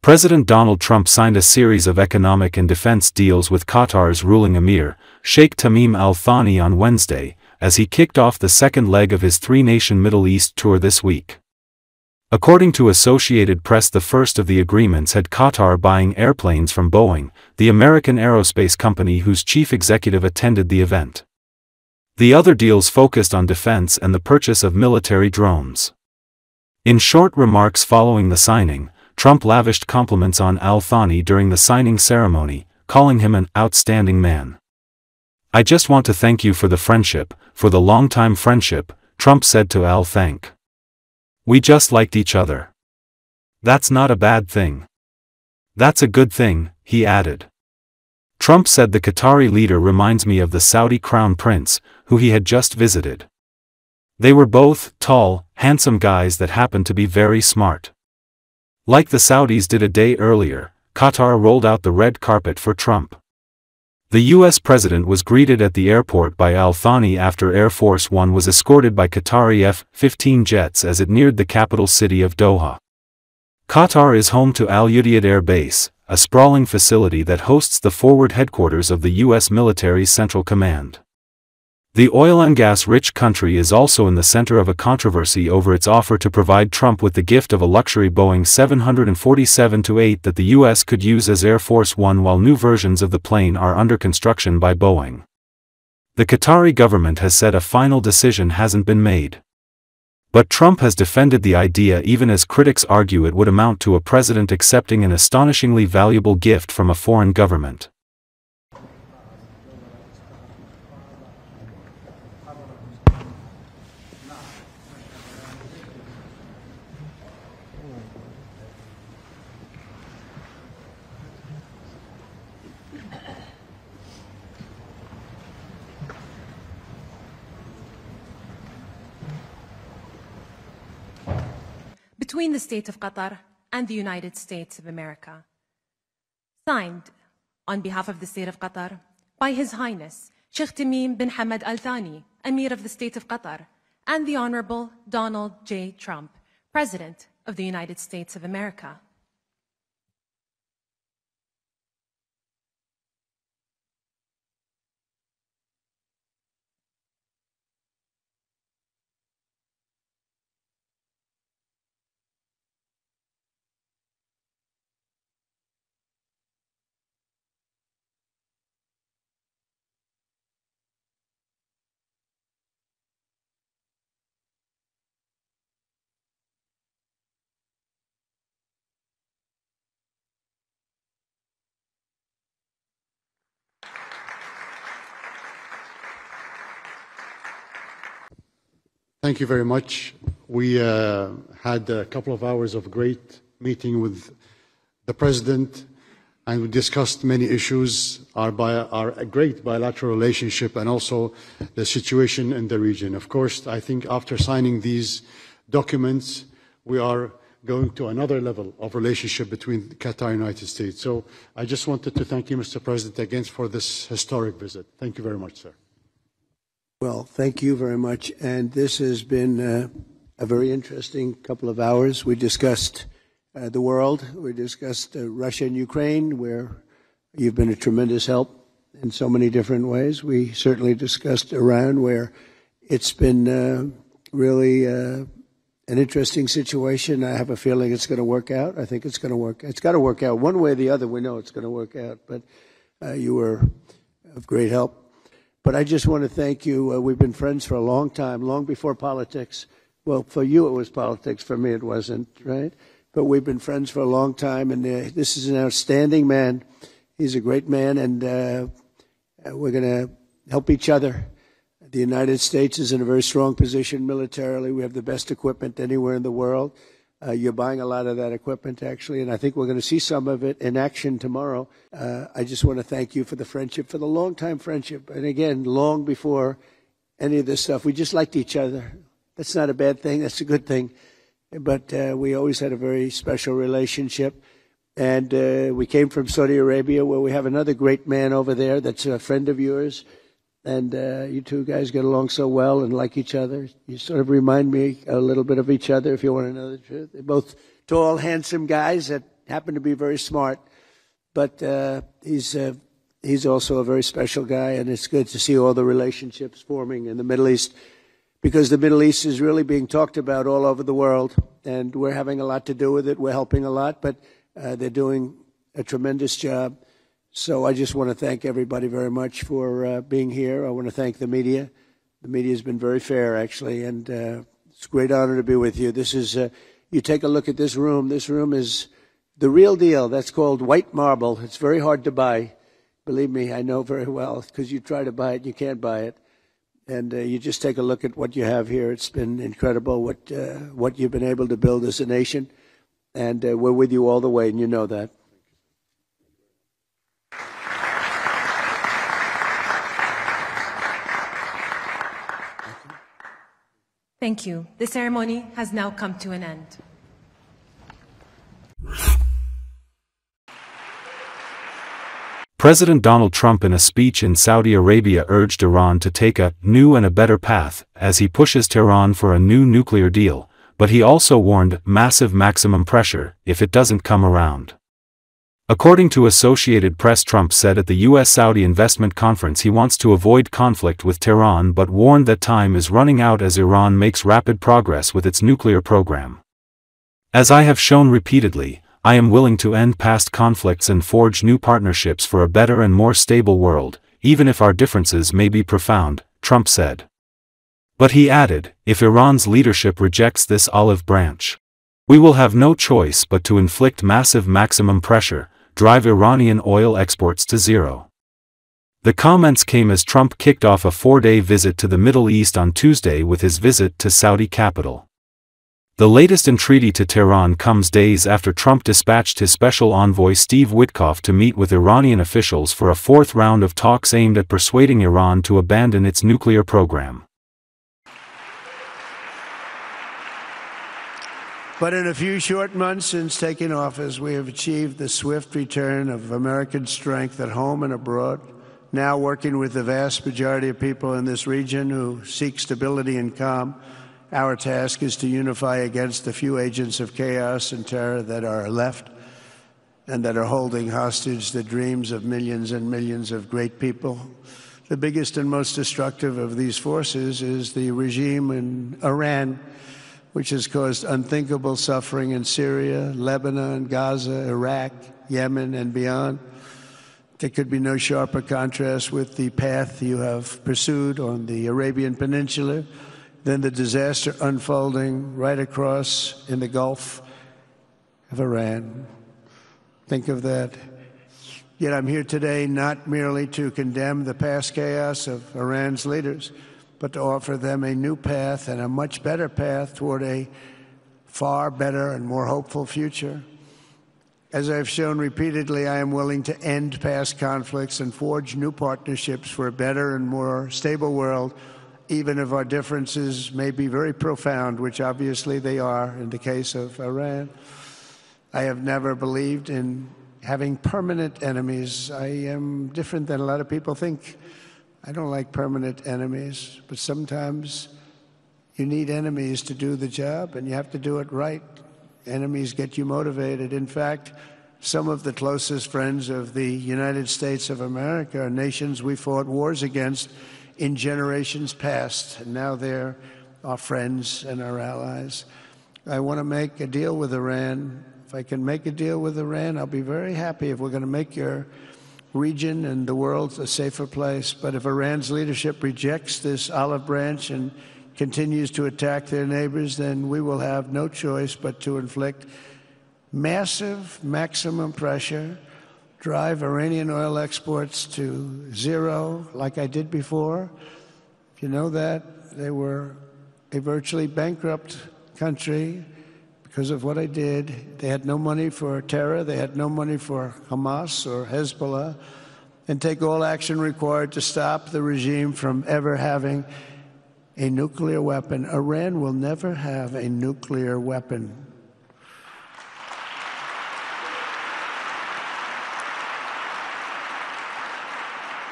President Donald Trump signed a series of economic and defense deals with Qatar's ruling emir, Sheikh Tamim Al Thani on Wednesday, as he kicked off the second leg of his three-nation Middle East tour this week. According to Associated Press, the first of the agreements had Qatar buying airplanes from Boeing, the American aerospace company whose chief executive attended the event. The other deals focused on defense and the purchase of military drones. In short remarks following the signing, Trump lavished compliments on Al Thani during the signing ceremony, calling him an outstanding man. "I just want to thank you for the friendship, for the long-time friendship," Trump said to Al Thani. "We just liked each other. That's not a bad thing. That's a good thing," he added. Trump said the Qatari leader reminds me of the Saudi crown prince, who he had just visited. They were both tall, handsome guys that happened to be very smart. Like the Saudis did a day earlier, Qatar rolled out the red carpet for Trump. The U.S. president was greeted at the airport by Al Thani after Air Force One was escorted by Qatari F-15 jets as it neared the capital city of Doha. Qatar is home to Al-Udeid Air Base, a sprawling facility that hosts the forward headquarters of the U.S. military's Central Command. The oil and gas-rich country is also in the center of a controversy over its offer to provide Trump with the gift of a luxury Boeing 747-8 that the U.S. could use as Air Force One while new versions of the plane are under construction by Boeing. The Qatari government has said a final decision hasn't been made. But Trump has defended the idea even as critics argue it would amount to a president accepting an astonishingly valuable gift from a foreign government. Between the State of Qatar and the United States of America. Signed on behalf of the State of Qatar by His Highness Sheikh Tamim bin Hamad Al Thani, Emir of the State of Qatar, and the Honorable Donald J. Trump, President of the United States of America. Thank you very much. We had a couple of hours of great meeting with the President, and we discussed many issues, our great bilateral relationship and also the situation in the region. Of course, I think after signing these documents, we are going to another level of relationship between Qatar and the United States. So I just wanted to thank you, Mr. President, again for this historic visit. Thank you very much, sir. Well, thank you very much. And this has been a very interesting couple of hours. We discussed the world. We discussed Russia and Ukraine, where you've been a tremendous help in so many different ways. We certainly discussed Iran, where it's been really an interesting situation. I have a feeling it's going to work out. I think it's going to work. It's got to work out one way or the other. We know it's going to work out. But you were of great help. But I just want to thank you. We've been friends for a long time, long before politics. Well, for you it was politics. For me it wasn't, right? But we've been friends for a long time, and this is an outstanding man. He's a great man, and we're going to help each other. The United States is in a very strong position militarily. We have the best equipment anywhere in the world. You're buying a lot of that equipment, actually, and I think we're going to see some of it in action tomorrow. I just want to thank you for the friendship, for the long-time friendship. And again, long before any of this stuff, we just liked each other. That's not a bad thing. That's a good thing. But we always had a very special relationship. And we came from Saudi Arabia, where we have another great man over there that's a friend of yours. And you two guys get along so well and like each other. You sort of remind me a little bit of each other, if you want to know the truth. They're both tall, handsome guys that happened to be very smart, but he's also a very special guy, and it's good to see all the relationships forming in the Middle East, because the Middle East is really being talked about all over the world, and we're having a lot to do with it. We're helping a lot, but they're doing a tremendous job. So I just want to thank everybody very much for being here. I want to thank the media. The media has been very fair, actually, and it's a great honor to be with you. This is, you take a look at this room. This room is the real deal. That's called white marble. It's very hard to buy. Believe me, I know very well, because you try to buy it, you can't buy it. And you just take a look at what you have here. It's been incredible what you've been able to build as a nation. And we're with you all the way, and you know that. Thank you. The ceremony has now come to an end. President Donald Trump in a speech in Saudi Arabia urged Iran to take a new and a better path as he pushes Tehran for a new nuclear deal, but he also warned massive maximum pressure if it doesn't come around. According to Associated Press, Trump said at the U.S.-Saudi investment conference he wants to avoid conflict with Tehran but warned that time is running out as Iran makes rapid progress with its nuclear program. As I have shown repeatedly, I am willing to end past conflicts and forge new partnerships for a better and more stable world, even if our differences may be profound, Trump said. But he added, if Iran's leadership rejects this olive branch, we will have no choice but to inflict massive maximum pressure, drive Iranian oil exports to zero. The comments came as Trump kicked off a 4-day visit to the Middle East on Tuesday with his visit to Saudi capital. The latest entreaty to Tehran comes days after Trump dispatched his special envoy Steve Witkoff to meet with Iranian officials for a fourth round of talks aimed at persuading Iran to abandon its nuclear program. But in a few short months since taking office, we have achieved the swift return of American strength at home and abroad, now working with the vast majority of people in this region who seek stability and calm. Our task is to unify against the few agents of chaos and terror that are left and that are holding hostage the dreams of millions and millions of great people. The biggest and most destructive of these forces is the regime in Iran, which has caused unthinkable suffering in Syria, Lebanon, Gaza, Iraq, Yemen, and beyond. There could be no sharper contrast with the path you have pursued on the Arabian Peninsula than the disaster unfolding right across in the Gulf of Iran. Think of that. Yet I'm here today not merely to condemn the past chaos of Iran's leaders, but to offer them a new path and a much better path toward a far better and more hopeful future. As I've shown repeatedly, I am willing to end past conflicts and forge new partnerships for a better and more stable world, even if our differences may be very profound, which obviously they are in the case of Iran. I have never believed in having permanent enemies. I am different than a lot of people think. I don't like permanent enemies, but sometimes you need enemies to do the job, and you have to do it right. Enemies get you motivated. In fact, some of the closest friends of the United States of America are nations we fought wars against in generations past, and now they're our friends and our allies. I want to make a deal with Iran. If I can make a deal with Iran, I'll be very happy. If we're going to make your region and the world a safer place. But if Iran's leadership rejects this olive branch and continues to attack their neighbors, then we will have no choice but to inflict massive maximum pressure, drive Iranian oil exports to zero like I did before. If you know that, they were a virtually bankrupt country because of what I did. They had no money for terror. They had no money for Hamas or Hezbollah. And take all action required to stop the regime from ever having a nuclear weapon. Iran will never have a nuclear weapon.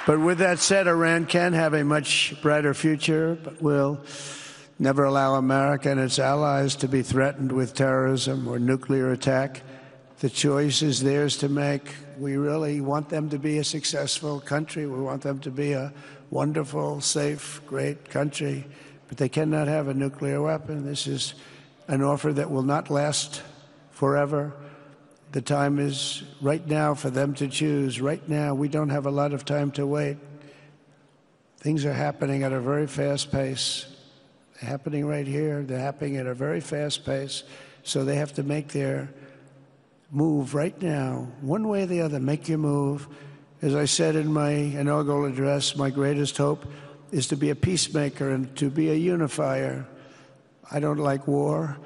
But with that said, Iran can have a much brighter future, but will never allow America and its allies to be threatened with terrorism or nuclear attack. The choice is theirs to make. We really want them to be a successful country. We want them to be a wonderful, safe, great country. But they cannot have a nuclear weapon. This is an offer that will not last forever. The time is right now for them to choose. Right now, we don't have a lot of time to wait. Things are happening at a very fast pace. They're happening right here. They're happening at a very fast pace. So they have to make their move right now, one way or the other. Make your move. As I said in my inaugural address, my greatest hope is to be a peacemaker and to be a unifier. I don't like war.